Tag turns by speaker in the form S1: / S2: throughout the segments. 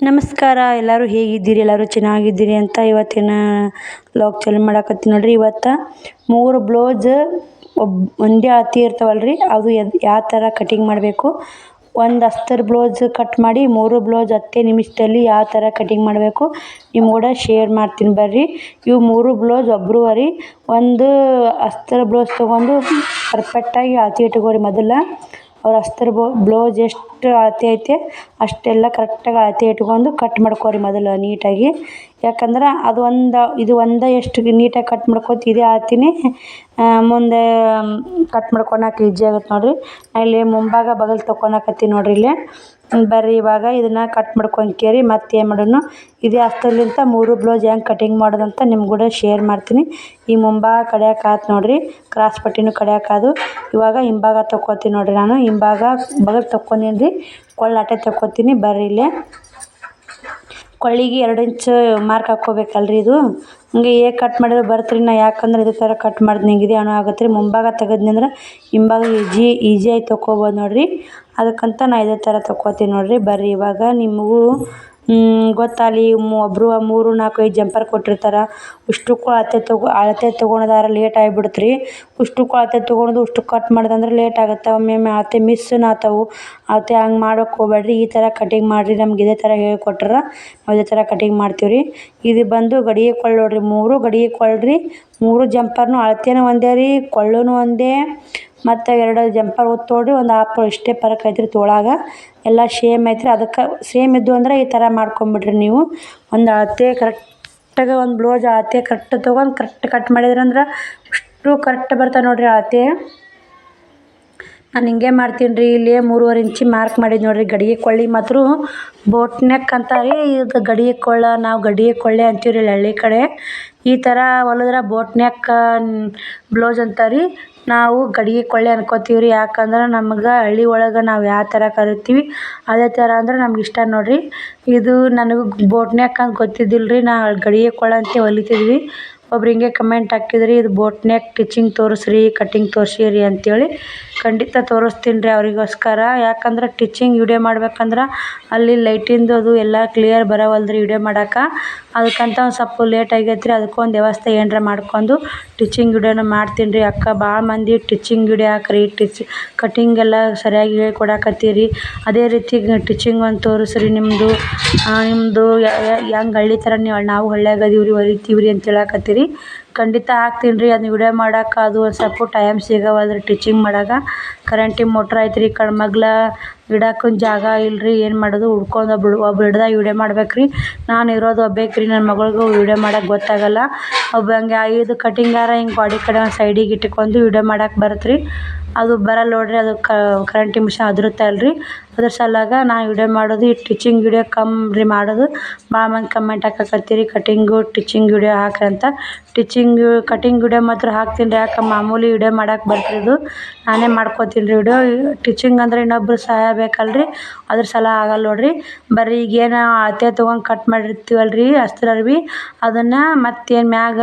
S1: ನಮಸ್ಕಾರ, ಎಲ್ಲರೂ ಹೇಗಿದ್ದೀರಿ? ಎಲ್ಲರೂ ಚೆನ್ನಾಗಿದ್ದೀರಿ ಅಂತ ಇವತ್ತಿನ ವ್ಲಾಗ್ ಚಾಲು ಮಾಡಕತ್ತೀನಿ ನೋಡ್ರಿ. ಇವತ್ತು 3 ಬ್ಲೌಸ್ ಒಂದೇ ಅಳತೆ ಇರ್ತಾವಲ್ರಿ, ಅದು ಯಾವ ಥರ ಕಟಿಂಗ್ ಮಾಡಬೇಕು, ಒಂದು ಅಸ್ತರ್ ಬ್ಲೌಸ್ ಕಟ್ ಮಾಡಿ 3 ಬ್ಲೌಸ್ 10 ನಿಮಿಷದಲ್ಲಿ ಯಾವ ಥರ ಕಟಿಂಗ್ ಮಾಡಬೇಕು ನಿಮ್ಮ ಕೂಡ ಶೇರ್ ಮಾಡ್ತೀನಿ ಬರ್ರಿ. ಇವು 3 ಬ್ಲೌಸ್ ಒಬ್ರುವರಿ. ಒಂದು ಅಸ್ತರ್ ಬ್ಲೌಸ್ ತೊಗೊಂಡು ಪರ್ಫೆಕ್ಟಾಗಿ ಅಳತೆ ಇಟ್ಕೋರಿ. ಮೊದಲು ಅವ್ರ ಅಸ್ತರ್ ಬ್ಲೌಸ್ ಎಷ್ಟು ಅಳತೆ ಐತೆ ಅಷ್ಟೆಲ್ಲ ಕರೆಕ್ಟಾಗಿ ಅಳತೆ ಇಟ್ಕೊಂಡು ಕಟ್ ಮಾಡ್ಕೋರಿ ಮೊದಲು ನೀಟಾಗಿ. ಯಾಕಂದ್ರೆ ಇದು ಒಂದು ಎಷ್ಟು ನೀಟಾಗಿ ಕಟ್ ಮಾಡ್ಕೋತ ಇದೇ ಅಳತೆನೇ ಮುಂದೆ ಕಟ್ ಮಾಡ್ಕೊಳಕ್ಕೆ ಈಜಿ ಆಗುತ್ತೆ ನೋಡಿರಿ. ಇಲ್ಲಿ ಮುಂಭಾಗ ಬಗಲ್ ತೊಗೊಳಕತ್ತೀನಿ ನೋಡಿರಿ. ಇಲ್ಲೇ ಬರ್ರಿ, ಇವಾಗ ಇದನ್ನು ಕಟ್ ಮಾಡ್ಕೊಂಕೇರಿ ಮತ್ತೆ ಏನು ಮಾಡೋಣ, ಇದೇ ಅಸ್ತರ್ಲಿಂತ 3 ಬ್ಲೌಸ್ ಹೆಂಗೆ ಕಟಿಂಗ್ ಮಾಡೋದಂತ ನಿಮ್ಗೆ ಕೂಡ ಶೇರ್ ಮಾಡ್ತೀನಿ. ಈ ಮುಂಭಾಗ ಕಡಿಯೋಕ್ಕಾಯ್ತು ನೋಡಿರಿ, ಕ್ರಾಸ್ ಪಟ್ಟಿನೂ ಕಡಿಯೋಕ್ಕಾದು. ಇವಾಗ ಹಿಂಭಾಗ ತೊಗೋತೀನಿ ನೋಡಿರಿ. ನಾನು ಹಿಂಭಾಗ ಬಗಲ್ ತೊಗೊಂಡೀನಿ ರೀ, ಕೊಳ್ಳ ಅಟ್ಟೆ ತೊಗೋತೀನಿ ಬರ್ರಿ. ಇಲ್ಲೇ ಕೊಳ್ಳಿಗೆ 2 ಇಂಚ್ ಮಾರ್ಕ್ ಹಾಕ್ಕೋಬೇಕಲ್ರಿ. ಇದು ಹಂಗೆ ಹೇಗೆ ಕಟ್ ಮಾಡಿದ್ರೆ ಬರ್ತ್ರಿ. ನಾ ಯಾಕಂದ್ರೆ ಇದೇ ಥರ ಕಟ್ ಮಾಡಿದ್ನಿ ಹಿಂಗಿದೆ ಅನ್ನೋ ಆಗುತ್ತೆ ರೀ. ಮುಂಭಾಗ ತೆಗೆದ್ನಿ ಅಂದ್ರೆ ಹಿಂಭಾಗ ಈಜಿಯಾಗಿ ತೊಗೋಬೋದು ನೋಡಿರಿ. ಅದಕ್ಕಂತ ನಾ ಇದೇ ಥರ ತೊಗೋತೀನಿ ನೋಡಿರಿ. ಬರ್ರಿ, ಇವಾಗ ನಿಮಗೂ ಗೊತ್ತಾಗಲಿ. ಒಬ್ಬರು 3, 4, 5 ಜಂಪರ್ ಕೊಟ್ಟಿರ್ತಾರೆ. ಇಷ್ಟಕ್ಕೂ ಅಳತೆ ತೊಗೊಳೋದಾರ ಲೇಟ್ ಆಗಿಬಿಡುತ್ತೆ ರೀ. ಇಷ್ಟಕ್ಕೂ ಅಳತೆ ತೊಗೊಳೋದು ಇಷ್ಟು ಕಟ್ ಮಾಡೋದಂದ್ರೆ ಲೇಟ್ ಆಗುತ್ತೆ. ಒಮ್ಮೊಮ್ಮೆ ಅಳತೆ ಮಿಸ್ಸೂ ಆಗ್ತಾವೆ. ಅಳತೆ ಹಂಗೆ ಮಾಡೋಕೆ ಹೋಗ್ಬೇಡ್ರಿ, ಈ ಥರ ಕಟಿಂಗ್ ಮಾಡಿರಿ. ನಮ್ಗೆ ಇದೇ ಥರ ಹೇಳ್ಕೊಟ್ರೆ ನಾವು ಇದೇ ಥರ ಕಟಿಂಗ್ ಮಾಡ್ತೀವಿ ರೀ. ಇದು ಬಂದು ಗಡಿಗೆ ಕೊಳ್ಳ ನೋಡಿರಿ, 3 ಗಡಿಗೆ ಕೊಳ್ಳ್ರಿ. 3 ಜಂಪರ್ನು ಅಳತೆನೂ ಒಂದೇ ರೀ, ಕೊಳ್ಳೂ ಒಂದೇ. ಮತ್ತು 2 ಜಂಪರ್ ತೊಗೊಳ್ರಿ, ಒಂದು ಹಾಫ್ ಇಷ್ಟೇ ಫರಕ್ ಐತ್ರಿ. ತೊಳಾಗ ಎಲ್ಲ ಸೇಮ್ ಐತ್ರಿ. ಅದಕ್ಕೆ ಸೇಮ್ ಇದ್ದು ಅಂದ್ರೆ ಈ ಥರ ಮಾಡ್ಕೊಂಬಿಡ್ರಿ ನೀವು. ಒಂದು ಅಳತೆ ಕರೆಕ್ಟಾಗಿ ಒಂದು ಬ್ಲೌಸ್ ಅಳತೆ ಕರೆಕ್ಟ್ ತೊಗೊಂಡು ಕರೆಕ್ಟ್ ಕಟ್ ಮಾಡಿದ್ರಂದ್ರೆ ಅಷ್ಟು ಕರೆಕ್ಟ್ ಬರ್ತಾವೆ ನೋಡಿರಿ ಅಳತೆ. ನಾನು ಹಿಂಗೆ ಮಾಡ್ತೀನಿ ರೀ. ಇಲ್ಲಿ 3.5 ಇಂಚ್ ಮಾರ್ಕ್ ಮಾಡಿದ್ದು ನೋಡಿರಿ. ಗಡಿಗೆ ಕೊಳ್ಳಿ ಮಾತ್ರ ಬೋಟ್ ನೆಕ್ ಅಂತಾರೆ. ಇದು ಗಡಿಗೆ ಕೊಳ್ಳ, ನಾವು ಗಡಿಗೆ ಕೊಳ್ಳೆ ಅಂತೀವಿ ರೀ ಹಳ್ಳಿ ಕಡೆ. ಈ ಥರ ಹೊಲಿದ್ರೆ ಬೋಟ್ ನೆಕ್ ಬ್ಲೌಸ್ ಅಂತಾರೆ. ನಾವು ಗಡಿಗೆ ಕೊಳ್ಳೆ ಅನ್ಕೋತೀವಿ ರೀ. ಯಾಕಂದ್ರೆ ನಮ್ಗೆ ಹಳ್ಳಿ ಒಳಗೆ ನಾವು ಯಾವ ಥರ ಕರಿತೀವಿ ಅದೇ ಥರ ಅಂದ್ರೆ ನಮ್ಗೆ ಇಷ್ಟ ನೋಡಿರಿ. ಇದು ನನಗೆ ಬೋಟ್ ನೆಕ್ ಅಂತ ಗೊತ್ತಿದ್ದಿಲ್ಲ ರೀ. ನಾ ಗಡಿಗೆ ಕೊಳ್ಳ ಅಂತ ಹೊಲಿತಿದ್ವಿ. ಒಬ್ರು ಹಿಂಗೆ ಕಮೆಂಟ್ ಹಾಕಿದ್ರಿ, ಇದು ಬೋಟ್ ನೆಕ್ ಟಿಚಿಂಗ್ ತೋರಿಸ್ರಿ, ಕಟಿಂಗ್ ತೋರಿಸಿರಿ ಅಂತೇಳಿ. ಖಂಡಿತ ತೋರಿಸ್ತೀನಿ ರೀ ಅವರಿಗೋಸ್ಕರ. ಯಾಕಂದ್ರೆ ಟಿಚಿಂಗ್ ವಿಡಿಯೋ ಮಾಡ್ಬೇಕಂದ್ರೆ ಅಲ್ಲಿ ಲೈಟಿಂದು ಅದು ಎಲ್ಲ ಕ್ಲಿಯರ್ ಬರೋವಲ್ದು ರೀ ವಿಡಿಯೋ ಮಾಡೋಕೆ. ಅದಕ್ಕಂತ ಒಂದು ಸ್ವಲ್ಪ ಲೇಟ್ ಆಗೈತೆ ರೀ. ಅದಕ್ಕೊಂದು ವ್ಯವಸ್ಥೆ ಏನಾರ ಮಾಡ್ಕೊಂಡು ಟಿಚಿಂಗ್ ವಿಡಿಯೋನ ಮಾಡ್ತೀನಿ ರೀ. ಅಕ್ಕ ಭಾಳ ಮಂದಿ ಟಿಚಿಂಗ್ ವಿಡಿಯೋ ಹಾಕ್ರಿ, ಕಟಿಂಗ್ ಎಲ್ಲ ಸರಿಯಾಗಿ ಹೇಳ್ಕೊಡಕತ್ತೀರಿ, ಅದೇ ರೀತಿ ಟಿಚಿಂಗ್ ಒಂದು ತೋರಿಸ್ರಿ ನಿಮ್ಮದು ಹೆಂಗೆ ಹಳ್ಳಿ ಥರ ನಾವು ಹಳ್ಳಿಯಾಗ ಅದೀವಿ ರೀ, ಹೊಲಿತೀವಿ ರೀ ಅಂತ ಹೇಳಕತ್ತೀರಿ. ಖಂಡಿತ ಹಾಕ್ತೀನಿ ರೀ. ಅದನ್ನ ವಿಡಿಯೋ ಮಾಡೋಕೆ ಅದು ಒಂದು ಸ್ವಲ್ಪ ಟೈಮ್ ಸಿಗವಲ್ದು ರೀ ಟಿಚಿಂಗ್ ಮಾಡೋಕೆ. ಕರೆಂಟಿನ ಮೋಟ್ರ್ ಐತೆ ರೀ, ಮಗ್ಲ ಇಡೋಕೆ ಜಾಗ ಇಲ್ಲರಿ. ಏನು ಮಾಡೋದು, ಹುಡ್ಕೊಂಡು ಒಬ್ರು ಹಿಡ್ದಾಗ ವಿಡಿಯೋ ಮಾಡ್ಬೇಕು ರೀ. ನಾನು ಇರೋದು ಒಬ್ಬೇಕಿ ರೀ, ನನ್ನ ಮಗಳಿಗೂ ವಿಡಿಯೋ ಮಾಡೋಕೆ ಗೊತ್ತಾಗಲ್ಲ. ಹಂಗೆ 5 ಕಟಿಂಗಾರ ಹಿಂಗೆ ಬಾಡಿ ಕಡೆ ಒಂದು ಸೈಡಿಗೆ ಇಟ್ಕೊಂಡು ವಿಡಿಯೋ ಮಾಡೋಕೆ ಬರುತ್ತೆ ರೀ. ಅದು ಬರಲ್ಲ ನೋಡಿರಿ. ಅದು ಕರೆಂಟಿನ ಮಿಷನ್ ಅದಿರುತ್ತೆ ಅಲ್ರಿ, ಅದ್ರ ಸಲಾಗ ನಾನು ವಿಡಿಯೋ ಮಾಡೋದು ಈ ಟಿಚಿಂಗ್ ವಿಡಿಯೋ ಕಮ್ಮಿ ಮಾಡೋದು. ಭಾಳ ಮಂದಿ ಕಮೆಂಟ್ ಹಾಕಕತ್ತೀರಿ ಕಟಿಂಗು ಟಿಚಿಂಗ್ ವಿಡಿಯೋ ಹಾಕ್ರಿ ಅಂತ. ಕಟಿಂಗ್ ವಿಡಿಯೋ ಮಾತ್ರ ಹಾಕ್ತೀನಿ ರೀ. ಯಾಕೆ ಮಾಮೂಲಿ ವಿಡಿಯೋ ಮಾಡೋಕೆ ಬರ್ತಿದ್ದು ನಾನೇ ಮಾಡ್ಕೋತೀನಿ ರೀ ವಿಡಿಯೋ. ಟಿಚಿಂಗ್ ಅಂದ್ರೆ ಇನ್ನೊಬ್ರು ಸಹಾಯ ಬೇಕಲ್ರಿ, ಅದ್ರ ಸಲ ಆಗಲ್ಲ ನೋಡಿರಿ. ಬರ್ರಿ, ಈಗೇನು ಅಳತೆ ತೊಗೊಂಡು ಕಟ್ ಮಾಡಿರ್ತೀವಲ್ರಿ ಅಸ್ತ್ರ ಅರ್ಬಿ, ಅದನ್ನು ಮತ್ತೇನು ಮ್ಯಾಗ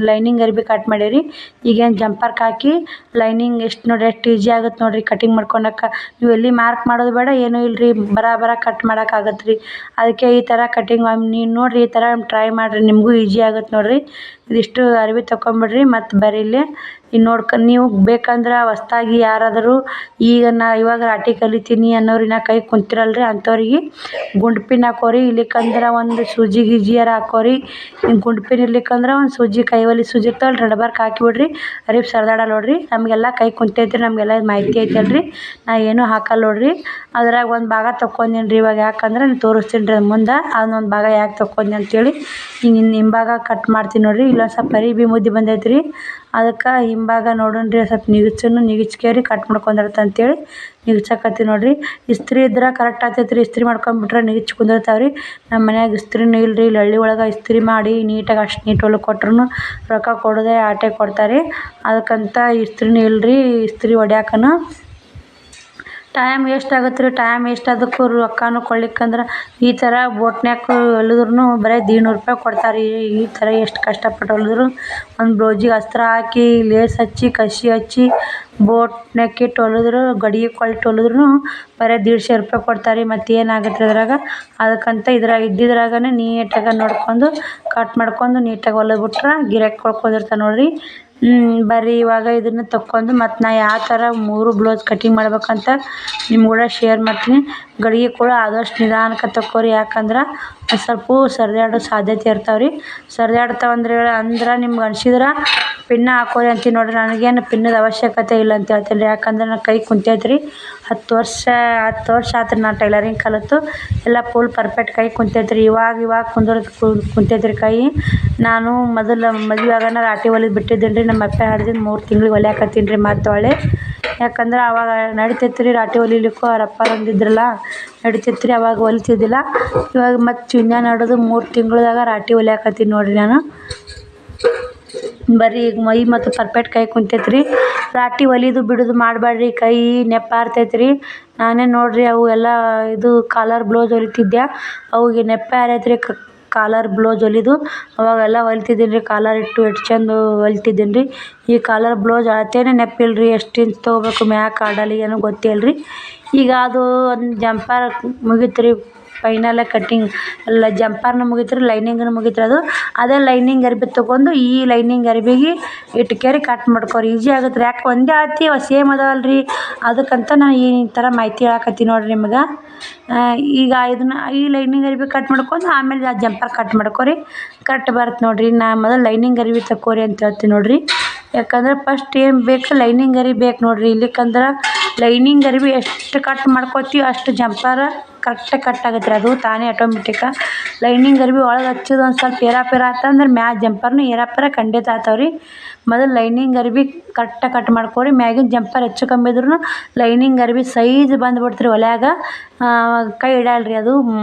S1: ಲೈನಿಂಗ್ ಅರ್ಬಿ ಕಟ್ ಮಾಡೀರಿ. ಈಗೇನು ಜಂಪರ್ಗೆ ಹಾಕಿ ಲೈನಿಂಗ್ ಎಷ್ಟು ನೋಡಿ ಎಷ್ಟು ಈಜಿ ಆಗುತ್ತೆ ನೋಡಿರಿ ಕಟಿಂಗ್ ಮಾಡ್ಕೊಳಕ್ಕೆ. ನೀವು ಎಲ್ಲಿ ಮಾರ್ಕ್ ಮಾಡೋದು ಬೇಡ, ಏನೂ ಇಲ್ಲರಿ, ಬರ ಕಟ್ ಮಾಡೋಕ್ಕಾಗತ್ತೆ ರೀ. ಅದಕ್ಕೆ ಈ ಥರ ಕಟಿಂಗ್ ನೀವು ನೋಡಿರಿ, ಈ ಥರ ಟ್ರೈ ಮಾಡಿರಿ, ನಿಮಗೂ ಈಜಿ ಆಗುತ್ತೆ ನೋಡಿರಿ. ಇದಿಷ್ಟು ಅರ್ಬಿ ತೊಗೊಂಬಿಡ್ರಿ. ಮತ್ತು ಬರ್ರಿ ಇಲ್ಲಿ ನೀವು ಬೇಕಂದ್ರೆ ಹೊಸ್ದಾಗಿ ಯಾರಾದರೂ ಇವಾಗ ರಾಟಿ ಕಲಿತೀನಿ ಅನ್ನೋರು ಇನ್ನು ಕೈ ಕುಂತಿರಲ್ರಿ, ಅಂಥವ್ರಿಗೆ ಗುಂಡು ಪಿನ್ ಹಾಕೋರಿ. ಇಲ್ಲಿಕಂದ್ರೆ ಒಂದು ಸೂಜಿ ಗೀಜಿಯಾರ ಹಾಕೋರಿ. ಗುಂಡು ಪಿನ್ ಇರ್ಲಿಕ್ಕಂದ್ರೆ ಒಂದು ಸೂಜಿ, ಕೈವಲಿ ಸೂಜಿ ಇರ್ತಾವಲ್ಲ, ರಡ್ಬರ್ಕ್ ಹಾಕಿಬಿಡ್ರಿ. ಅರಿಬ್ ಸರ್ದಾಡಲ್ಲ ನೋಡಿರಿ. ನಮಗೆಲ್ಲ ಕೈ ಕುಂತೈತಿ, ನಮಗೆಲ್ಲ ಇದು ಮಾಹಿತಿ ಐತಲ್ರಿ. ನಾ ಏನೂ ಹಾಕಲ್ಲ ನೋಡಿರಿ. ಅದ್ರಾಗ ಒಂದು ಭಾಗ ತೊಗೊಂಡೀನಿ ರೀ ಇವಾಗ. ಯಾಕಂದ್ರೆ ನಾನು ತೋರಿಸ್ತೀನಿ ರೀ ಮುಂದೆ ಅದನ್ನೊಂದು ಭಾಗ ಯಾಕೆ ತೊಗೊಂಡೆ ಅಂತೇಳಿ. ಹಿಂಭಾಗ ಕಟ್ ಮಾಡ್ತೀನಿ ನೋಡಿರಿ. ಇಲ್ಲೊಂದು ಸ್ವಲ್ಪ ಅರಿಬಿ ಮುದ್ದೆ ಬಂದೈತೆ ರೀ, ಅದಕ್ಕೆ ಹಿಂಭಾಗ ನೋಡೋಣ ರೀ ಸ್ವಲ್ಪ ನಿಗಿಚ್ಕೇರಿ ಕಟ್ ಮಾಡ್ಕೊಂಡಿರತ್ತೆ ಅಂತೇಳಿ ನಿಗಿಚಕತ್ತೀನಿ ನೋಡಿರಿ. ಇಸ್ತ್ರಿ ಇದ್ರೆ ಕರೆಕ್ಟ್ ಆಗ್ತೈತೆ ರೀ. ಇಸ್ತ್ರಿ ಮಾಡ್ಕೊಂಬಿಟ್ರೆ ನಿಗಿಚ್ ಕುಂದಿರ್ತಾವೆ ರೀ. ನಮ್ಮ ಮನ್ಯಾಗ ಇಸ್ತ್ರಿನೂ ಇಲ್ಲರಿ. ಇಲ್ಲಿ ಹಳ್ಳಿ ಒಳಗೆ ಇಸ್ತ್ರಿ ಮಾಡಿ ನೀಟಾಗಿ ಅಷ್ಟು ನೀಟ್ ಹೊಲಿಗೆ ಕೊಟ್ರು ರೊಕ್ಕ ಕೊಡೋದೇ ಆಟೆ ಕೊಡ್ತಾರೆ. ಅದಕ್ಕಂತ ಇಸ್ತ್ರಿನೂ ಇಲ್ಲರಿ. ಇಸ್ತ್ರಿ ಹೊಡ್ಯಾಕನು ಟೈಮ್ ವೇಸ್ಟ್ ಆಗತ್ತೆ ರೀ. ಟೈಮ್ ವೇಸ್ಟ್ ಅದಕ್ಕೂ ರೊಕ್ಕನೂ ಕೊಡ್ಲಿಕ್ಕಂದ್ರೆ ಈ ಥರ ಬೋಟ್ನ್ಯಾಗ ಹೊಲಿದ್ರೂ ಬರೀ 150 ರೂಪಾಯಿ ಕೊಡ್ತಾರೆ ರೀ. ಈ ಥರ ಎಷ್ಟು ಕಷ್ಟಪಟ್ಟು ಹೊಲಿದ್ರು ಒಂದು ಬ್ಲೌಸಿಗೆ ಅಸ್ತ್ರ ಹಾಕಿ ಲೇಸ್ ಹಚ್ಚಿ ಕಸಿ ಹಚ್ಚಿ ಬೋಟ್ನ್ಯಾಗ ಇಟ್ಟು ಹೊಲಿದ್ರು ಗಡಿಗೆ ಕೊಟ್ಟು ಹೊಲಿದ್ರೂ ಬರೀ 150 ರೂಪಾಯಿ ಕೊಡ್ತಾರೆ ರೀ. ಮತ್ತು ಏನಾಗುತ್ತೆ ಅದ್ರಾಗ ಅದಕ್ಕಂತ ಇದ್ದಿದ್ರಾಗನೇ ನೀಟಾಗಿ ನೋಡ್ಕೊಂಡು ಕಟ್ ಮಾಡ್ಕೊಂಡು ನೀಟಾಗಿ ಹೊಲಿದ್ಬಿಟ್ರೆ ಗಿರಾಕಿ ಕೊಡ್ಕೊಂಡಿರ್ತಾರೆ ನೋಡಿರಿ. ಬರ್ರಿ ಇವಾಗ ಇದನ್ನು ತಕ್ಕೊಂಡು ಮತ್ತು ನಾ ಯಾವ ಥರ 3 ಬ್ಲೌಸ್ ಕಟಿಂಗ್ ಮಾಡ್ಬೇಕಂತ ನಿಮ್ಮ ಕೂಡ ಶೇರ್ ಮಾಡ್ತೀನಿ. ಗಡಿಗೆ ಕೂಡ ಆದಷ್ಟು ನಿಧಾನಕ್ಕೆ ತಕ್ಕೋರಿ, ಯಾಕಂದ್ರೆ ಸ್ವಲ್ಪ ಸರಿದಾಡೋ ಸಾಧ್ಯತೆ ಇರ್ತಾವೆ ರೀ. ಅಂದ್ರೆ ನಿಮ್ಗೆ ಅನ್ಸಿದ್ರೆ ಪಿನ್ನ ಹಾಕೋರಿ ಅಂತೀನಿ ನೋಡಿರಿ. ನನಗೇನು ಪಿನ್ನದ ಅವಶ್ಯಕತೆ ಇಲ್ಲ ಅಂತ ಹೇಳ್ತೀನಿ ರೀ, ಯಾಕಂದ್ರೆ ನನ್ನ ಕೈ ಕುಂತೈತೆ ರೀ. 10 ವರ್ಷ ಆಯ್ತು ನಾ ಟೈಲರಿಂಗ್ ಕಲಿತು ಎಲ್ಲ ಫುಲ್ ಪರ್ಫೆಕ್ಟ್ ಕೈ ಕುಂತೈತೆ ರೀ. ಇವಾಗ ಕುಂತೈತೆ ರೀ ಕೈ. ನಾನು ಮೊದಲು ಮದುವೆ ಆಗೋಣ ರಾಟಿ ಹೊಲಿದು ಬಿಟ್ಟಿದ್ದೀನಿ ರೀ. ನಮ್ಮ ಅಪ್ಪ ಹಿಡ್ದಿದ್ದು 3 ತಿಂಗಳಿಗೆ ಹೊಲಿಯಾಕತ್ತೀನಿ ರೀ ಮತ್ತು ಹೊಳೆ. ಯಾಕಂದ್ರೆ ಅವಾಗ ನಡಿತೈತೆ ರೀ ರಾಟಿ ಹೊಲಿಲಿಕ್ಕೂ. ಅವ್ರ ಅಪ್ಪ ಬಂದಿದ್ರಲ್ಲ ನಡಿತೈತೆ ರೀ, ಅವಾಗ ಹೊಲಿತಿದ್ದಿಲ್ಲ. ಇವಾಗ ಮತ್ತು ಇನ್ನೇನು ನಡೆದು 3 ತಿಂಗಳದಾಗ ರಾಟಿ ಹೊಲಿಯಾಕತ್ತೀನಿ ನೋಡಿರಿ ನಾನು. ಬರೀ ಈಗ ಮೈ ಮತ್ತು ಪರ್ಫೆಕ್ಟ್ ಕೈ ಕುಂತೈತೆ ರೀ. ರಾಟಿ ಹೊಲಿದು ಬಿಡೋದು ಮಾಡಬೇಡ್ರಿ, ಕೈ ನೆಪ್ಪಾರ್ತೈತೆ ರೀ. ನಾನೇ ನೋಡಿರಿ ಅವು ಎಲ್ಲ ಇದು ಕಾಲರ್ ಬ್ಲೌಸ್ ಹೊಲಿತಿದ್ದೆ, ಅವಿಗೆ ನೆಪ್ಪ ಯಾರೈತೆ ರೀ. ಕಾಲರ್ ಬ್ಲೌಸ್ ಹೊಲಿದು ಅವಾಗೆಲ್ಲ ಹೊಲಿತಿದ್ದೀನಿ ರೀ. ಕಾಲರ್ ಇಟ್ಟು ಎಷ್ಟು ಚಂದ ಹೊಲಿತಿದ್ದೀನಿ ರೀ. ಈ ಕಾಲರ್ ಬ್ಲೌಸ್ ಅಳತೆನೇ ನೆಪ್ಪಿಲ್ಲ ರೀ. ಎಷ್ಟು ಇಂಚ್ ತೊಗೋಬೇಕು ಮ್ಯಾಕ್ ಆಡಲಿ ಏನೋ ಗೊತ್ತಿಲ್ಲ ರೀ. ಈಗ ಅದು ಒಂದು ಜಂಪರ್ ಮುಗೀತು ರೀ, ಫೈನಲ್ ಕಟ್ಟಿಂಗ್ ಎಲ್ಲ ಜಂಪರ್ನ ಮುಗೀತು ರೀ, ಲೈನಿಂಗ್ನು ಮುಗೀತು ರೀ. ಅದೇ ಲೈನಿಂಗ್ ಅರ್ಬಿ ತೊಗೊಂಡು ಈ ಲೈನಿಂಗ್ ಅರ್ಬಿಗೆ ಇಟ್ಕೇರಿ ಕಟ್ ಮಾಡ್ಕೊರಿ, ಈಜಿ ಆಗುತ್ತೆ ರೀ. ಯಾಕೆ ಒಂದೇ ಅಳತೆ ಸೇಮ್ ಅದಾವಲ್ಲ ರೀ, ಅದಕ್ಕಂತ ನಾನು ಈ ಥರ ಮಾಹಿತಿ ಹೇಳಕತ್ತೀನಿ ನೋಡಿರಿ ನಿಮ್ಗೆ. ಈಗ ಈ ಲೈನಿಂಗ್ ಅರ್ಬಿ ಕಟ್ ಮಾಡ್ಕೊಂಡು ಆಮೇಲೆ ಆ ಜಂಪರ್ ಕಟ್ ಮಾಡ್ಕೊರಿ, ಕರೆಕ್ಟ್ ಬರುತ್ತೆ ನೋಡಿರಿ. ನಾ ಮೊದಲು ಲೈನಿಂಗ್ ಅರ್ಬಿ ತಕ್ಕೋರಿ ಅಂತ ಹೇಳ್ತೀನಿ ನೋಡಿರಿ. ಯಾಕಂದ್ರೆ ಫಸ್ಟ್ ಏನು ಬೇಕು, ಲೈನಿಂಗ್ ಅರ್ಬಿ ಬೇಕು ನೋಡಿರಿ. ಇಲ್ಲಿಕ್ಕಂದ್ರೆ ಲೈನಿಂಗ್ ಅರ್ಬಿ ಎಷ್ಟು ಕಟ್ ಮಾಡ್ಕೊತೀವಿ ಅಷ್ಟು ಜಂಪರ್ ಕರೆಕ್ಟಾಗಿ ಕಟ್ ಆಗುತ್ತೆ ರೀ, ಅದು ತಾನೇ ಆಟೋಮೆಟಿಕ. ಲೈನಿಂಗ್ ಅರ್ಬಿ ಒಳಗೆ ಹಚ್ಚೋದು ಒಂದು ಸ್ವಲ್ಪ ಏರಾಪೇರ ಆತಂದ್ರೆ ಮ್ಯಾಲ ಜಂಪರ್ನು ಏರಾಪೇರ ಖಂಡಿತ ಆಗ್ತಾವೆ ರೀ. ಮೊದಲು ಲೈನಿಂಗ್ ಅರ್ಬಿ ಕರೆಕ್ಟಾಗಿ ಕಟ್ ಮಾಡ್ಕೊರಿ. ಮ್ಯಾಗಿನ ಜಂಪರ್ ಹೆಚ್ಚು ಕಮ್ಮಿ ಇದ್ರೂ ಲೈನಿಂಗ್ ಅರ್ಬಿ ಸೈಜ್ ಬಂದುಬಿಡ್ತೀರಿ ಹೊಲ್ಯಾಗ, ಕೈ ಹಿಡಿಯಲ್ಲ ರೀ. ಅದು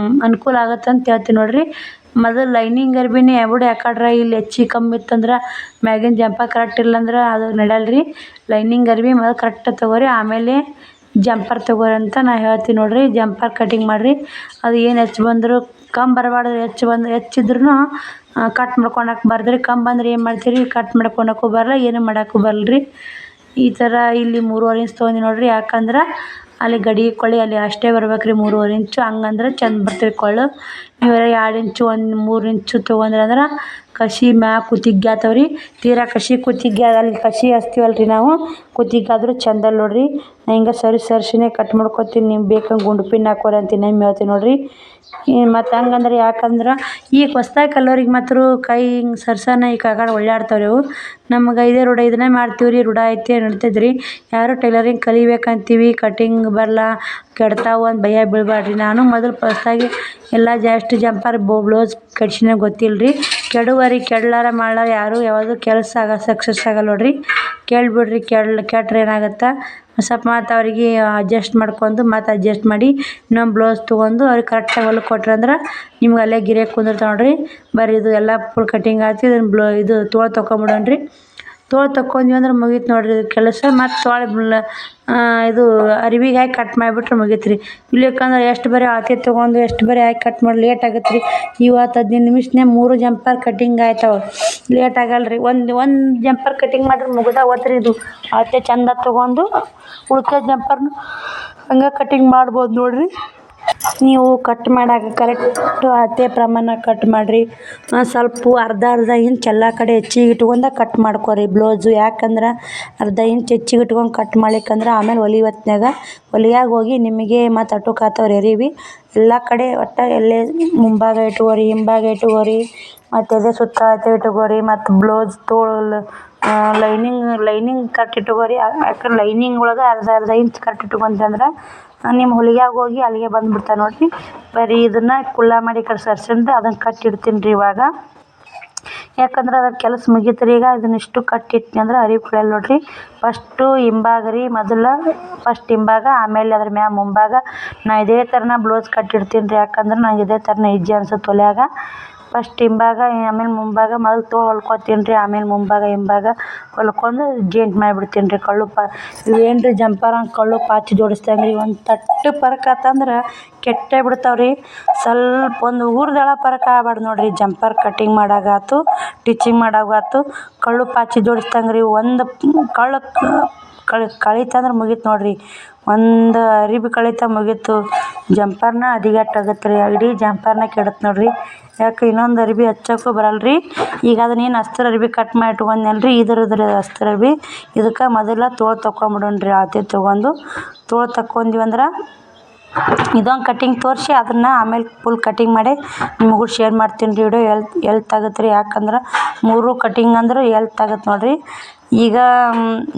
S1: ಅನುಕೂಲ ಆಗುತ್ತೆ ಅಂತ ಹೇಳ್ತೀನಿ ನೋಡಿರಿ. ಮೊದಲು ಲೈನಿಂಗ್ ಅರ್ಬಿನೇ ಯಾಕಡ್ರೆ ಇಲ್ಲಿ ಹೆಚ್ಚು ಕಮ್ಮಿ ಇತ್ತಂದ್ರೆ ಮ್ಯಾಗಿನ ಜಂಪರ್ ಕರೆಕ್ಟ್ ಇಲ್ಲಂದ್ರೆ ಅದು ನಡೆಯಲ್ಲ ರೀ. ಲೈನಿಂಗ್ ಅರ್ಬಿ ಮೊದಲು ಕರೆಕ್ಟ್ ತೊಗೋರಿ, ಆಮೇಲೆ ಜಂಪರ್ ತೊಗೋರಿ ಅಂತ ನಾ ಹೇಳ್ತೀನಿ ನೋಡಿರಿ. ಜಂಪರ್ ಕಟಿಂಗ್ ಮಾಡಿರಿ, ಅದು ಏನು ಹೆಚ್ಚು ಬಂದರೂ ಕಮ್ಮಿ ಬರಬಾರ್ದು. ಹೆಚ್ಚಿದ್ರೂ ಕಟ್ ಮಾಡ್ಕೊಳಕ್ಕೆ ಬರ್ದ್ರಿ. ಕಮ್ಮಿ ಬಂದ್ರೆ ಏನು ಮಾಡ್ತೀರಿ, ಕಟ್ ಮಾಡ್ಕೊಳಕ್ಕೂ ಬರಲ್ಲ, ಏನು ಮಾಡೋಕ್ಕೂ ಬರಲ್ಲ ರೀ. ಈ ಥರ ಇಲ್ಲಿ 3.5 ಇಂಚ್ ತೊಗೊಂಡು ನೋಡಿರಿ. ಯಾಕಂದ್ರೆ ಅಲ್ಲಿ ಗಡಿಗೆ ಕೊಳ್ಳಿ ಅಲ್ಲಿ ಅಷ್ಟೇ ಬರ್ಬೇಕು ರೀ, 3.5 ಇಂಚು. ಹಂಗಂದ್ರೆ ಚೆಂದ ಬರ್ತೀರಿ ಕೊಳ್ಳು. ನೀವು 2 ಇಂಚು 3 ಇಂಚು ತೊಗೊಂಡ್ರೆ ಕಸಿ ಮ್ಯಾಗ ಕುತ್ತಿಗೆ ಆಗ್ತಾವೆ ರೀ. ತೀರಾ ಕಸಿ ಕುತ್ತಿಗೆ ಅಲ್ಲಿ ಕಸಿ ಹಚ್ತೀವಲ್ಲ ರೀ ನಾವು, ಕುತ್ತಿಗೆ ಆದರೂ ಚೆಂದ ನೋಡಿರಿ. ಹಿಂಗೆ ಸರಿಸಿನೇ ಕಟ್ ಮಾಡ್ಕೊತೀನಿ. ನಿಮ್ಗೆ ಬೇಕಂಗೆ ಗುಂಡು ಪಿನ್ ಹಾಕೋರಿ ಅಂತ ಇನ್ನೊಮ್ಮೆ ಹೇಳ್ತೀನಿ ನೋಡಿರಿ. ಮತ್ತು ಹಂಗಂದ್ರೆ ಯಾಕಂದ್ರೆ ಈಗ ಹೊಸ್ದಾಗಿ ಕಲಿಯೋರಿಗೆ ಮಾತ್ರ ಕೈ ಹಿಂಗೆ ಸರ್ಸನ ಈ ಕಡೆ ಒಳ್ಳಾಡ್ತಾವೆ ರೀ ಅವು. ನಮ್ಗೆ ಇದೇ ರೂಢ, ಇದನ್ನೇ ಮಾಡ್ತೀವಿ ರೀ, ರೂಢ ಐತಿ ನಡಿತೈತೆ ರೀ. ಯಾರು ಟೈಲರಿಂಗ್ ಕಲಿಬೇಕಂತೀವಿ, ಕಟಿಂಗ್ ಬರಲ್ಲ ಕೆಡ್ತಾವೆ ಅಂತ ಭಯ ಬೀಳಬೇಡ್ರಿ. ನಾನು ಮೊದಲು ಫಸ್ಟಾಗಿ ಎಲ್ಲ ಜಾಸ್ತಿ ಜಂಪರ್ ಬ್ಲೌಸ್ ಕಟ್ಸಿನ ಗೊತ್ತಿಲ್ಲ ರೀ. ಕೆಡಲಾರ ಮಾಡಲಾರ ಯಾರು ಯಾವುದು ಕೆಲಸ ಸಕ್ಸಸ್ ಆಗಲ್ಲ ನೋಡಿರಿ. ಕೇಳಿಬಿಡ್ರಿ, ಕೆಟ್ರೆ ಏನಾಗುತ್ತೆ ಸ್ವಲ್ಪ ಮತ್ತು ಅವರಿಗೆ ಅಡ್ಜಸ್ಟ್ ಮಾಡ್ಕೊಂಡು ಮತ್ತು ಅಡ್ಜಸ್ಟ್ ಮಾಡಿ ಇನ್ನೊಂದು ಬ್ಲೌಸ್ ತೊಗೊಂಡು ಅವ್ರಿಗೆ ಕರೆಕ್ಟಾಗಿ ಹೊಲ್ದು ಕೊಟ್ರಿ ಅಂದ್ರೆ ನಿಮ್ಗೆ ಅಲ್ಲೇ ಗಿರಾಕಿ ಕುಂದಿರ್ತಾವೆ ನೋಡಿರಿ. ಬರೀ ಇದು ಎಲ್ಲ ಫುಲ್ ಕಟಿಂಗ್ ಆಯ್ತು, ಇದನ್ನು ಇದು ತೋಳು ತೊಗೊಂಬಿಡೋಣ ರೀ. ತೋಳು ತೊಗೊಂಡ್ವಿ ಅಂದ್ರೆ ಮುಗೀತು ನೋಡಿರಿ ಇದು ಕೆಲಸ. ಮತ್ತು ತೋಳು ಇದು ಅರಿವಿಗೆ ಹಾಕಿ ಕಟ್ ಮಾಡಿಬಿಟ್ರೆ ಮುಗೀತು ರೀ. ಇಲ್ಲಿಕಂದ್ರೆ ಎಷ್ಟು ಬರೀ ಅಳತೆ ತೊಗೊಂಡು ಎಷ್ಟು ಬರೀ ಹಾಕಿ ಕಟ್ ಮಾಡಿ ಲೇಟ್ ಆಗುತ್ತೆ ರೀ. 15 ನಿಮಿಷನೇ 3 ಜಂಪರ್ ಕಟಿಂಗ್ ಆಯ್ತಾವೆ, ಲೇಟ್ ಆಗಲ್ಲ ರೀ. ಒಂದು ಜಂಪರ್ ಕಟಿಂಗ್ ಮಾಡಿದ್ರೆ ಮುಗ್ದು ಹೋತ್ ರೀ. ಇದು ಅಳತೆ ಚೆಂದ ತೊಗೊಂಡು ಉಳ್ಕೆ ಜಂಪರ್ನು ಹಂಗೆ ಕಟಿಂಗ್ ಮಾಡ್ಬೋದು ನೋಡಿರಿ. ನೀವು ಕಟ್ ಮಾಡಾಗ ಕರೆಕ್ಟು ಅಳತೆ ಪ್ರಮಾಣ ಕಟ್ ಮಾಡಿರಿ. ಸ್ವಲ್ಪ ಅರ್ಧ ಇಂಚ್ ಎಲ್ಲ ಕಡೆ ಹೆಚ್ಚಿಗೆ ಇಟ್ಕೊಂಡು ಕಟ್ ಮಾಡ್ಕೊರಿ ಬ್ಲೌಸು. ಯಾಕಂದ್ರೆ ಅರ್ಧ ಇಂಚ್ ಹೆಚ್ಚಿಗೆ ಇಟ್ಕೊಂಡು ಕಟ್ ಮಾಡ್ಲಿಕ್ಕಂದ್ರೆ ಆಮೇಲೆ ಹೊಲಿಯಾಗ ಹೋಗಿ ನಿಮಗೆ ಮತ್ತು ಅಟುಕಾತವ್ರಿ ಎರಿವಿ ಎಲ್ಲ ಕಡೆ. ಒಟ್ಟು ಎಲ್ಲೇ ಮುಂಭಾಗ ಇಟ್ಕೋರಿ, ಹಿಂಭಾಗ ಇಟ್ಕೋರಿ, ಮತ್ತು ಎದೆ ಸುತ್ತ ಅಳತೆ ಇಟ್ಕೋರಿ. ಮತ್ತು ಬ್ಲೌಸ್ ತೋಳು ಲೈನಿಂಗ್ ಕರೆಕ್ಟ್ ಇಟ್ಕೋರಿ. ಯಾಕಂದ್ರೆ ಲೈನಿಂಗ್ ಒಳಗೆ ಅರ್ಧ ಇಂಚ್ ಕರೆಕ್ಟ್ ಇಟ್ಕೊಂತಂದ್ರೆ ನಿಮ್ಮ ಹೊಲಿಯಾಗ ಹೋಗಿ ಅಲ್ಲಿಗೆ ಬಂದುಬಿಡ್ತಾವೆ ನೋಡಿರಿ. ಬರೀ ಇದನ್ನು ಕುಲ್ಲ ಮಾಡಿ ಈ ಕಡೆ ಸರ್ಸಂದು ಅದನ್ನು ಕಟ್ಟಿಡ್ತೀನಿ ರೀ ಇವಾಗ. ಯಾಕಂದ್ರೆ ಅದ್ರ ಕೆಲಸ ಮುಗೀತು ರೀ. ಈಗ ಇದನ್ನಿಷ್ಟು ಕಟ್ಟಿಟ್ನಿ ಅಂದ್ರೆ ಅರಿವು ಕುಳಿಯಲ್ಲ ನೋಡಿರಿ. ಫಸ್ಟು ಹಿಂಭಾಗ ರೀ, ಫಸ್ಟ್ ಹಿಂಭಾಗ, ಆಮೇಲೆ ಅದ್ರ ಮ್ಯಾಗ ಮುಂಭಾಗ. ನಾ ಇದೇ ಥರನ ಬ್ಲೌಸ್ ಕಟ್ಟಿಡ್ತೀನಿ ರೀ. ಯಾಕಂದ್ರೆ ನಂಗೆ ಇದೇ ಥರನ ಈಜಿ ಅನ್ಸುತ್ತೆ ಹೊಲ್ಯಾಗ. ಫಸ್ಟ್ ಹಿಂಭಾಗ ಆಮೇಲೆ ಮುಂಭಾಗ ಮೊದಲು ತೋಳು ಹೊಲ್ಕೊತೀನಿ ರೀ. ಆಮೇಲೆ ಮುಂಭಾಗ ಹಿಂಭಾಗ ಹೊಲ್ಕೊಂಡು ಜೇಂಟ್ ಮಾಡಿಬಿಡ್ತೀನಿ ರೀ. ಇವೇನು ರೀ ಜಂಪರ್ ಕಳ್ಳು ಪಾಚಿ ಜೋಡಿಸ್ದಂಗೆ ರೀ. ಒಂದು ತಟ್ಟು ಪರಕ್ ಆತಂದ್ರೆ ಕೆಟ್ಟೇ ಬಿಡ್ತಾವೆ ರೀ. ಸ್ವಲ್ಪ ಒಂದು ಉಗುರ್ದಳ ಪರಕ್ ಆಗ್ಬಾರ್ದು ನೋಡಿರಿ. ಜಂಪರ್ ಕಟಿಂಗ್ ಮಾಡಾಗಾತು ಟಿಚಿಂಗ್ ಮಾಡಾಗಾತು ಕಳ್ಳು ಪಾಚಿ ಜೋಡಿಸ್ದಂಗೆ ರೀ. ಒಂದು ಕಳೀತಂದ್ರೆ ಮುಗೀತು ನೋಡಿರಿ. ಒಂದು ಅರಿಬಿ ಕಳೀತಾ ಮುಗೀತು. ಜಂಪರ್ನ ಹದಗೆಟ್ಟಾಗತ್ತೆ ರೀ. ಇಡೀ ಜಂಪರ್ನ ಕೆಡತ್ತೆ ನೋಡಿರಿ. ಯಾಕೆ ಇನ್ನೊಂದು ಅರಿಬಿ ಹಚ್ಚೋಕ್ಕೂ ಬರಲ್ಲ ರೀ. ಈಗ ಅದನ್ನೇನು ಅಸ್ತರ ಅರಿಬಿ ಕಟ್ ಮಾಡಿ ಇಟ್ಕೊಂಡ್ನಲ್ಲ ರೀ, ಇದ್ರದ್ದು ಅಸ್ತರ ಅರಿಬಿ. ಇದಕ್ಕೆ ಮೊದಲ ತೋಳು ತೊಗೊಂಬಿಡೋಣ ರೀ. ಅಳತೆ ತೊಗೊಂಡು ತೋಳು ತಕ್ಕೊಂಡ್ವಿ ಅಂದ್ರೆ ಇದೊಂದು ಕಟಿಂಗ್ ತೋರಿಸಿ ಅದನ್ನು ಆಮೇಲೆ ಫುಲ್ ಕಟಿಂಗ್ ಮಾಡಿ ನಿಮಗೂ ಶೇರ್ ಮಾಡ್ತೀನಿ ರೀ. ವಿಡಿಯೋ ಎಲ್ತ್ ಆಗುತ್ತೆ ರೀ. ಯಾಕಂದ್ರೆ 3 ಕಟಿಂಗ್ ಅಂದ್ರೆ ಎಲ್ತ್ ಆಗುತ್ತೆ ನೋಡಿರಿ. ಈಗ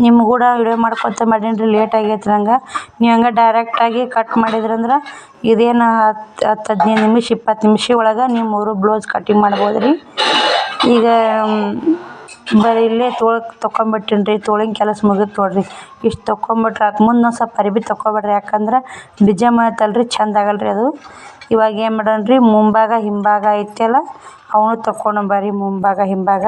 S1: ನಿಮ್ಮ ಕೂಡ ವಿಡಿಯೋ ಮಾಡ್ಕೊತ ಮಾಡೀನಿ ರೀ. ಲೇಟ್ ಆಗೈತೆ ನಂಗೆ. ನೀವು ಹಂಗೆ ಡೈರೆಕ್ಟಾಗಿ ಕಟ್ ಮಾಡಿದ್ರಂದ್ರೆ ಇದೇನು 10-15 ನಿಮಿಷ 20 ನಿಮಿಷ ಒಳಗೆ ನೀವು 3 ಬ್ಲೌಸ್ ಕಟಿಂಗ್ ಮಾಡ್ಬೋದು ರೀ. ಈಗ ಬರೀ ಇಲ್ಲೇ ತೋಳು ತೊಗೊಂಬಿಟ್ಟಿನಿ ರೀ. ತೋಳಿನ ಕೆಲಸ ಮುಗೀತು ನೋಡಿರಿ. ಇಷ್ಟು ತೊಗೊಂಬಿಟ್ರೆ ಆತು. ಮುಂದೆ ಒಂದು ಸ್ವಲ್ಪ ಅರಿಬಿ ತೊಗೊಬೇಡ್ರಿ. ಯಾಕಂದ್ರೆ ಡಿಜೈನ್ ಐತಲ್ಲ ರೀ, ಚೆಂದ ಆಗಲ್ಲ ರೀ ಅದು. ಇವಾಗ ಏನು ಮಾಡೋಣ ರೀ, ಮುಂಭಾಗ ಹಿಂಭಾಗ ಐತಲ್ಲ ಅವನು ತೊಗೊಂಡು ಬರೀ ಮುಂಭಾಗ ಹಿಂಭಾಗ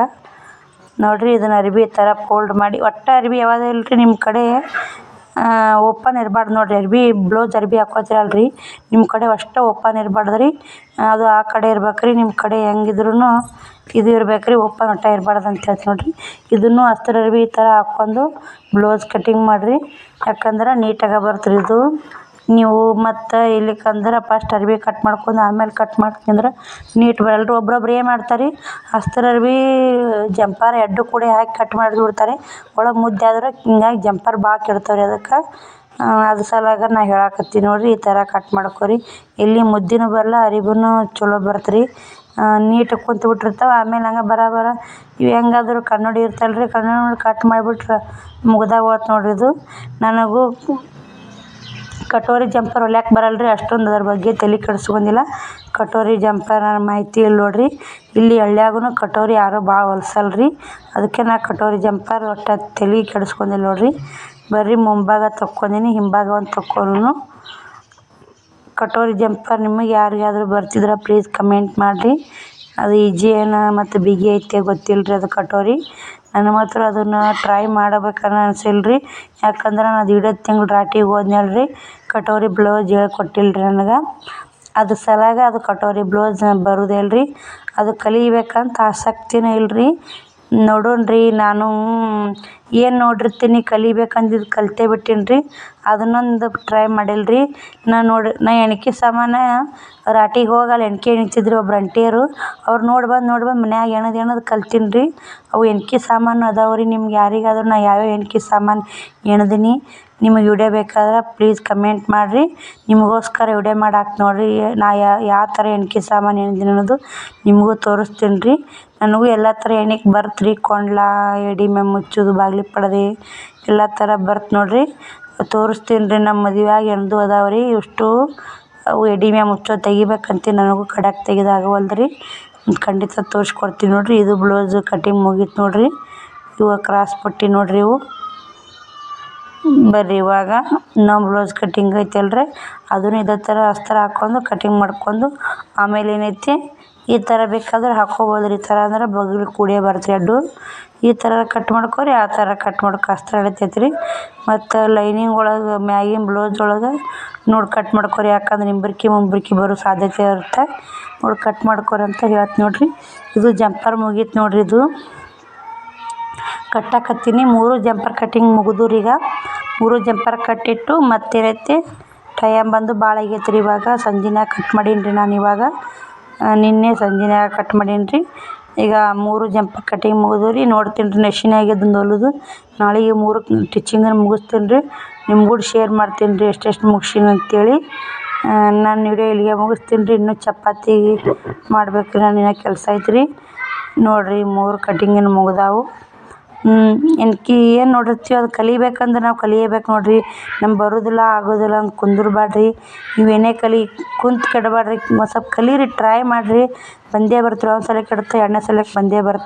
S1: ನೋಡಿರಿ. ಇದನ್ನು ಅರಿಬಿ ಈ ಥರ ಫೋಲ್ಡ್ ಮಾಡಿ ಒಟ್ಟು ಅರಿಬಿ ಯಾವುದೇ ಇಲ್ಲ ರೀ ನಿಮ್ಮ ಕಡೆ ಓಪನ್ ಇರಬಾರ್ದು ನೋಡಿರಿ. ಅರಿಬಿ ಬ್ಲೌಸ್ ಅರಿಬಿ ಹಾಕ್ಕೋತೀರಲ್ಲ ರೀ, ನಿಮ್ಮ ಕಡೆ ಅಷ್ಟು ಓಪನ್ ಇರಬಾರ್ದು ರೀ. ಅದು ಆ ಕಡೆ ಇರ್ಬೇಕು ರೀ. ನಿಮ್ಮ ಕಡೆ ಹೆಂಗಿದ್ರೂ ಇದು ಇರ್ಬೇಕು ರೀ, ಓಪನ್ ಒಟ್ಟು ಇರಬಾರ್ದು ಅಂತ ಹೇಳ್ತೀನಿ ನೋಡಿರಿ. ಇದನ್ನು ಅಸ್ತರ ಅರಿಬಿ ಈ ಥರ ಹಾಕ್ಕೊಂಡು ಬ್ಲೌಸ್ ಕಟಿಂಗ್ ಮಾಡಿರಿ. ಯಾಕಂದ್ರೆ ನೀಟಾಗಿ ಬರುತ್ತೆ ರೀ ಇದು. ನೀವು ಮತ್ತು ಇಲ್ಲಿಕಂದ್ರೆ ಫಸ್ಟ್ ಅರಿಬಿ ಕಟ್ ಮಾಡ್ಕೊಂಡು ಆಮೇಲೆ ಕಟ್ ಮಾಡ್ಕೊಂಡ್ರೆ ನೀಟ್ ಬರಲ್ಲ ರೀ. ಒಬ್ರೊಬ್ರು ಏನು ಮಾಡ್ತಾರೆ, ಅಸ್ತರ ಅರಿಬಿ ಜಂಪರ್ ಎರಡು ಕೂಡ ಹಾಕಿ ಕಟ್ ಮಾಡಿಬಿಡ್ತಾರೆ. ಒಳಗೆ ಮುದ್ದೆ ಆದ್ರೆ ಹಿಂಗಾಗಿ ಜಂಪರ್ ಭಾಳ ಕೆಡ್ತಾವೆ ರೀ. ಅದಕ್ಕೆ ಅದ್ರ ಸಲುವಾಗಿ ನಾ ಹೇಳಕತ್ತೀನಿ ನೋಡಿರಿ. ಈ ಥರ ಕಟ್ ಮಾಡ್ಕೊರಿ. ಎಲ್ಲಿ ಮುದ್ದೆನೂ ಬರಲ್ಲ, ಅರಿಬಿನೂ ಚಲೋ ಬರುತ್ತೆ ರೀ. ನೀಟಾಗಿ ಕುಂತು ಬಿಟ್ಟಿರ್ತಾವೆ. ಆಮೇಲೆ ಹಂಗೆ ಬರ ಇವು ಹೆಂಗಾದ್ರು ಕನ್ನಡಿ ಇರ್ತಲ್ಲ ರೀ, ಕನ್ನಡಿ ನೋಡಿ ಕಟ್ ಮಾಡಿಬಿಟ್ರೆ ಮುಗ್ದಾಗ ಹೋಯ್ತು ನೋಡಿರಿ ಇದು. ನನಗೂ ಕಟೋರಿ ಜಂಪರ್ ಹೊಲ್ಯಾಕೆ ಬರಲ್ಲ ರೀ. ಅಷ್ಟೊಂದು ಅದ್ರ ಬಗ್ಗೆ ತಲೆ ಕೆಡಿಸ್ಕೊಂಡಿಲ್ಲ. ಕಟೋರಿ ಜಂಪರ್ ಮಾಹಿತಿ ಇಲ್ಲ ನೋಡಿರಿ. ಇಲ್ಲಿ ಹಳ್ಳ್ಯಾಗೂ ಕಟೋರಿ ಯಾರೂ ಭಾಳ ಹೊಲ್ಸಲ್ಲ ರೀ. ಅದಕ್ಕೆ ನಾ ಕಟೋರಿ ಜಂಪರ್ ಒಟ್ಟು ತಲೆ ಕೆಡಿಸ್ಕೊಂಡಿಲ್ಲ ನೋಡಿರಿ. ಬರ್ರಿ ಮುಂಭಾಗ ತೊಗೊಂಡೀನಿ, ಹಿಂಭಾಗ ಒಂದು ತೊಗೊಂಡು ಕಟೋರಿ ಜಂಪರ್ ನಿಮಗೆ ಯಾರಿಗಾದ್ರೂ ಬರ್ತಿದ್ರೆ ಪ್ಲೀಸ್ ಕಮೆಂಟ್ ಮಾಡಿರಿ. ಅದು ಈಜಿ ಏನು ಮತ್ತು ಬಿಗಿ ಐತೆ ಗೊತ್ತಿಲ್ಲ ರೀ ಅದು ಕಟೋರಿ. ನನಗೆ ಮಾತ್ರ ಅದನ್ನು ಟ್ರೈ ಮಾಡಬೇಕನ್ನೋ ಅನಿಸಿಲ್ಲ ರೀ. ಯಾಕಂದ್ರೆ ನಾನು ಅದು ಹಿಡಿಯೋ ತಿಂಗಳು ರಾಟಿಗೆ ಹೋದ್ನಲ್ಲ ರೀ, ಕಟೋರಿ ಬ್ಲೌಸ್ ಹೇಳ್ಕೊಟ್ಟಿಲ್ಲ ರೀ ನನಗೆ. ಅದ್ರ ಸಲುವಾಗಿ ಅದು ಕಟೋರಿ ಬ್ಲೌಸ್ ಬರೋದೇ ಇಲ್ಲ ರೀ. ಅದು ಕಲಿಬೇಕಂತ ಆಸಕ್ತಿನೂ ಇಲ್ಲ ರೀ. ನೋಡೋಣ ರೀ. ನಾನು ಏನು ನೋಡಿರ್ತೀನಿ ಕಲಿಬೇಕಂದಿದ್ದು ಕಲಿತೇ ಬಿಟ್ಟೀನಿ ರೀ. ಅದನ್ನೊಂದು ಟ್ರೈ ಮಾಡಿಲ್ಲ ರೀ. ನಾ ಎಣ್ಕೆ ಸಾಮಾನು ರಾಟಿಗೆ ಹೋಗಲ್ಲ ಎಣ್ಕೆ ಎಣಿತಿದ್ರು ಒಬ್ರು ಅಂಟಿಯರು. ಅವ್ರು ನೋಡಿ ಬಂದು ಮನ್ಯಾಗ ಎಣದು ಕಲ್ತೀನಿ ರೀ. ಅವು ಎಣ್ಕೆ ಸಾಮಾನು ಅದಾವೆ ರೀ. ನಿಮ್ಗೆ ಯಾರಿಗಾದ್ರೂ ನಾ ಯಾವ್ಯಾವ ಎಣ್ಕೆ ಸಾಮಾನು ಎಣ್ದೀನಿ ನಿಮಗೆ ವಿಡಿಯೋ ಬೇಕಾದ್ರೆ ಪ್ಲೀಸ್ ಕಮೆಂಟ್ ಮಾಡಿರಿ. ನಿಮಗೋಸ್ಕರ ವಿಡಿಯೋ ಮಾಡಿ ಹಾಕ್ತೀನಿ ನೋಡಿರಿ. ನಾ ಯಾವ ಥರ ಎಣ್ಕೆ ಸಾಮಾನು ಎಣ್ದೀನಿ ಅನ್ನೋದು ನಿಮಗೂ ತೋರಿಸ್ತೀನಿ ರೀ. ನನಗೂ ಎಲ್ಲ ಥರ ಎಣ್ಣಿಕೆ ಬರುತ್ತೆ ರೀ. ಕೊಂಡ್ಲ, ಎಡೆ ಮ್ಯಾಗ ಮುಚ್ಚೋದು, ಬಾಗಿಲಿಗೆ ಪಡ್ದೆ ಎಲ್ಲ ಥರ ಬರುತ್ತೆ ನೋಡಿರಿ. ತೋರಿಸ್ತೀನಿ ರೀ. ನಮ್ಮ ಮದುವೆಯಾಗಿ ಎಣ್ದು ಅದಾವೆ ರೀ ಇಷ್ಟು. ಅವು ಎಡೆ ಮ್ಯಾಗ ಮುಚ್ಚೋದು ತೆಗಿಬೇಕಂತೀನಿ. ನನಗೂ ಕಡೆಯಾಗಿ ತೆಗೆದಾಗವಲ್ದು ರೀ. ಖಂಡಿತ ತೋರಿಸ್ಕೊಡ್ತೀನಿ ನೋಡಿರಿ. ಇದು ಬ್ಲೌಸ್ ಕಟಿಂಗ್ ಮುಗೀತು ನೋಡಿರಿ. ಇವಾಗ ಕ್ರಾಸ್ ಪಟ್ಟಿ ನೋಡಿರಿ ಇವು. ಬರ್ರಿ ಇವಾಗ ನಾವು ಬ್ಲೌಸ್ ಕಟಿಂಗ್ ಐತಲ್ಲ ರೀ, ಅದನ್ನು ಇದೇ ಥರ ಅಸ್ತರ ಹಾಕ್ಕೊಂಡು ಕಟಿಂಗ್ ಮಾಡ್ಕೊಂಡು ಆಮೇಲೆ ಏನೈತಿ ಈ ಥರ ಬೇಕಾದ್ರೆ ಹಾಕ್ಕೋಬೋದು ರೀ. ಈ ಥರ ಅಂದ್ರೆ ಬಗಲಿಗೆ ಕೂಡೇ ಬರುತ್ತೆ ಎರಡು. ಈ ಥರ ಕಟ್ ಮಾಡ್ಕೊರಿ, ಆ ಥರ ಕಟ್ ಮಾಡ್ಕೊ ಅಸ್ತರ ಹಿಡಿತೈತೆ ರೀ. ಮತ್ತು ಲೈನಿಂಗ್ ಒಳಗೆ ಮ್ಯಾಗಿನ ಬ್ಲೌಸ್ ಒಳಗೆ ನೋಡಿ ಕಟ್ ಮಾಡ್ಕೊರಿ. ಯಾಕಂದ್ರೆ ಇಂಬ್ರಕಿ ಮುಂಬ್ರಕಿ ಬರೋ ಸಾಧ್ಯತೆ ಇರುತ್ತೆ. ನೋಡಿ ಕಟ್ ಮಾಡ್ಕೊರಿ ಅಂತ ಹೇಳ್ತೀನಿ ನೋಡಿರಿ. ಇದು ಜಂಪರ್ ಮುಗೀತು ನೋಡಿರಿ. ಇದು ಕಟ್ಟಕತ್ತೀನಿ. 3 ಜಂಪರ್ ಕಟಿಂಗ್ ಮುಗಿದು ರೀ. ಈಗ 3 ಜಂಪರ್ ಕಟ್ಟಿಟ್ಟು ಮತ್ತೇನೈತಿ ಟೈಮ್ ಬಂದು ಭಾಳ ಆಗೈತೆ ರೀ. ಇವಾಗ ಸಂಜೆನಾಗ ಕಟ್ ಮಾಡೀನಿ ರೀ ನಾನು. ಇವಾಗ ನಿನ್ನೆ ಸಂಜೆನಾಗ ಕಟ್ ಮಾಡೀನಿ ರೀ. ಈಗ 3 ಜಂಪರ್ ಕಟಿಂಗ್ ಮುಗಿದು ರೀ. ನೋಡ್ತೀನಿ ರೀ ನೆಶಿನಾಗ ಇದನ್ನು ಹೊಲಿದು ನಾಳೆಗೆ 3 ಸ್ಟಿಚಿಂಗನ್ನು ಮುಗಿಸ್ತೀನಿ ರೀ. ನಿಮ್ಗೂ ಶೇರ್ ಮಾಡ್ತೀನಿ ರೀ ಎಷ್ಟೆಷ್ಟು ಮುಗಿಸೀನಿ ಅಂತೇಳಿ. ನಾನು ವಿಡಿಯೋ ಇಲ್ಲಿಗೆ ಮುಗಿಸ್ತೀನಿ ರೀ. ಇನ್ನೂ ಚಪಾತಿ ಮಾಡ್ಬೇಕು ರೀ. ನಾನು ಇನ್ನೂ ಕೆಲಸ ಐತೆ ರೀ. ನೋಡಿರಿ 3 ಕಟಿಂಗಿನ ಮುಗಿದಾವು. ಏನು ನೋಡಿರ್ತೀವಿ ಅದು ಕಲಿಬೇಕಂದ್ರೆ ನಾವು ಕಲಿಯಬೇಕು ನೋಡಿರಿ. ನಮ್ಗೆ ಬರೋದಿಲ್ಲ ಆಗೋದಿಲ್ಲ ಅಂತ ಕುಂದ್ರಬೇಡ್ರಿ. ನೀವೇನೇ ಕುಂತು ಕೆಡಬೇಡ್ರಿ. ಒಂದು ಸ್ವಲ್ಪ ಕಲೀರಿ, ಟ್ರೈ ಮಾಡಿರಿ. ಬಂದೇ ಬರುತ್ತೆ. ಒಂದು ಸಲ ಕೆಡುತ್ತೆ, ಎರಡನೇ ಸಲಕ್ಕೆ ಬಂದೇ ಬರುತ್ತೆ.